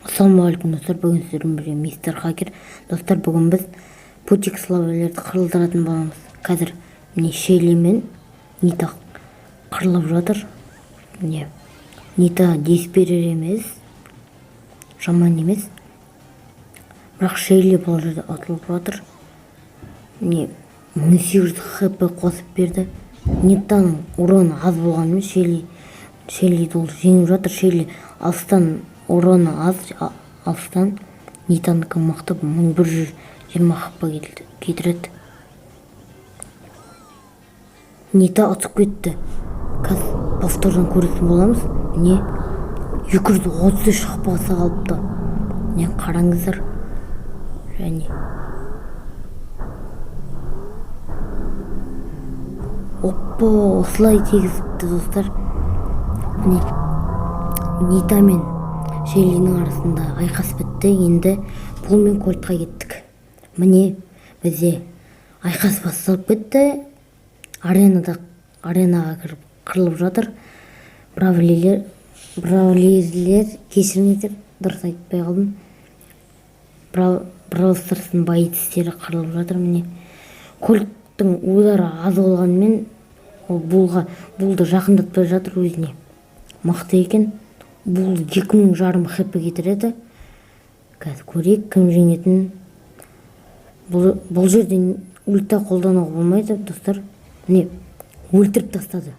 Ассалаумағалейкум достар, бүгін сіздермен бірге мистер Хакер. Достар, бүгін біз путик славелерді қырылдыратын боламыз. Қазір міне Шейли мен Нита қырылып жатыр. Міне Нита дес берер емес, жаман емес, бірақ Шейли бұл жерде атылып жатыр. Міне 1800 хп қосып берді. Нитаның уроны аз болғанымен Шейли ол жеңіп жатыр. Шейли алыстан уроны аз, алыстан Нитаныкі мықты, 1120 хп кетіреді. Нита атып кетті. Қазір повтордан көретін боламыз. Не 233 хпасы қалыпты. Не қараңыздар. Және оппа, осылай тегізіпті достар. Нита мен Шейлидің арасында айқас бітті. Енді бұл мен Кольтқа кеттік. Міне бізде айқас басталып кетті. Аренаға кіріп қырылып жатыр. Бравлерлер кешіріңіздер, дұрыс айтпай қалдым. Бравл Старстың боецтері қырылып жатыр. Міне Кольттың удары аз болғанымен ол булды жақындатпай жатыр өзіне. Мықты екен. Бұл 2000 хп кетіреді. Қазір көрейік кім жеңетін. Бұл жерде ульта қолдануға болмайды достар. Не өлтіріп тастады.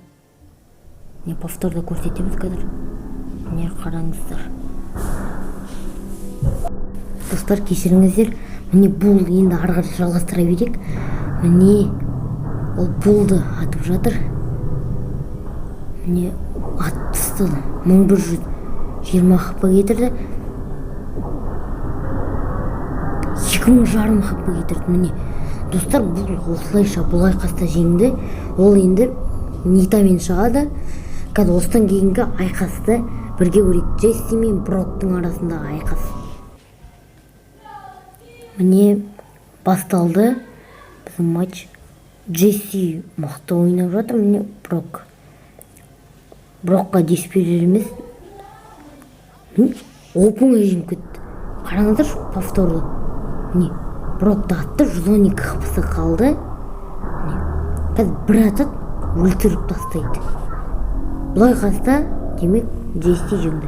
Не повторда көрсетеміз қазір. Не қараңыздар. Достар, кешіріңіздер. Міне бұл енді ары қарай жалғастыра берейік. Міне ол булды атып жатыр. Міне атып тастады. 1120 хп кетірді. 2000 хп кетірді. Міне достар, бұл осылайша бұл айқаста жеңді. Ол енді Нитамен шығады. Қазір осыдан кейінгі айқасты бірге көрейік. Джесси мен Броктың арасындағы айқас. Міне басталды біздің матч. Джесси мықты ойнап жатыр. Міне Брокқа дес берер емес. Оп-оңай жеңіп кетті. Қараңыздар, повторды. Міне Брокты атты, 112 хпсы қалды. Қазір бір атып өлтіріп тастайды. Бұл айқаста демек Джесси жеңді.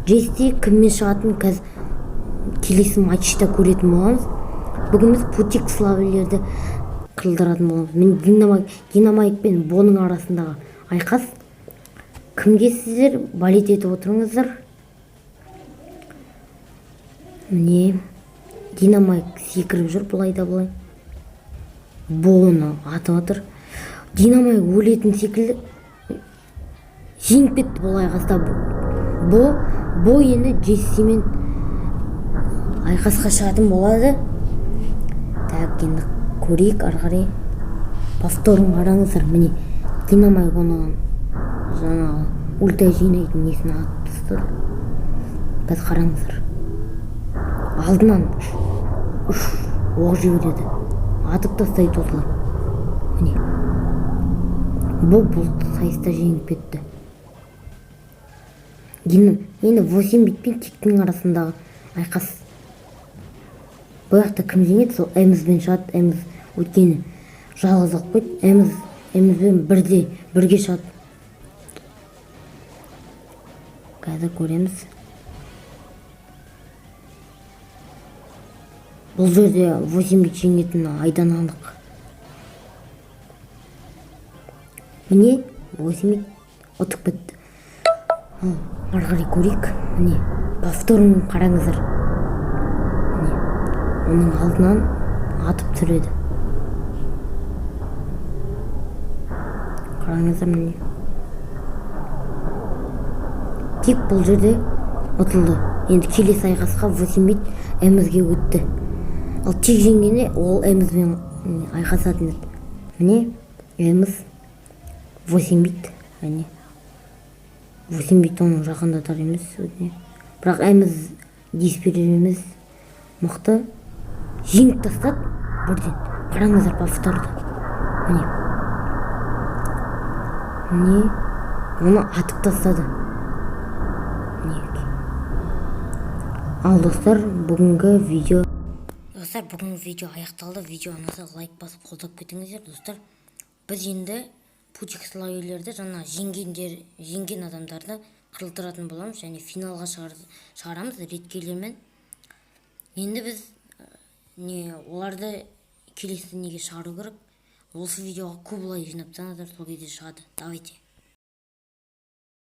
Джесси кіммен шығатын қазір келесі матчта көретін боламыз. Бүгін біз путик славелерді қылдыратын боламыз. Мен Динамайк пен Боның арасындағы айқас. Кімге сіздер балет етіп отырыңыздар? Міне Динамайк секіріп жүр, бұлай да бұлай. Боны атып отыр. Динамайк өлетін секілді жеңіп кетті бұл айқаста. Бо енді Джессимен айқасқа шығатын болады. Так, енді көрейік ары қарай. Повторын қараңыздар. Міне Динамайк оны жаңағы ульта жинайтын несін атып тастады. Қазір қараңыздар. Алдынан оқ жібереді. Атып тастайды осылай. Міне бұл сайыста жеңіп кетті. Енді 8 бит пен тиктің арасындағы айқас. Бұл жақта кім жеңеді? Сол Эмізбен шығады. Эміз өткені жалғыз ақ қойды. Эмізбен бірге шығады. Қазір көреміз. Бұл жерде 8 бит жеңетін айдан анық. Міне 8 бит ұтып кетті. Ары қарай көрейік. Міне повторын қараңыздар. Міне оның алдынан атып түреді. Қараңыздар, міне тек бұл жерде ұтылды. Енді келесі айқасқа 8 бит Эмізге өтті. Ал тек жеңгенде ол Эмізбен айқасатын еді. Міне Эміз 8 бит. Міне 8 бит оның жақындатар емес өзіне. Бірақ Эміз дес берер емес. Мықты жеңіп тастады бірден. Қараңыздар, повторды. Міне оны атып тастады. Ал достар, бүгінгі видео аяқталды. Видео ұнаса лайк басып қолдап кетіңіздер достар. Біз енді путик славилерді жаңа жеңген адамдарды қырылдыратын боламыз және финалға шығарамыз редкейлермен. Енді біз оларды келесі неге шығару керек. Осы видеоға көп лайк жинапсаңыздар сол кезде шығады. Давайте.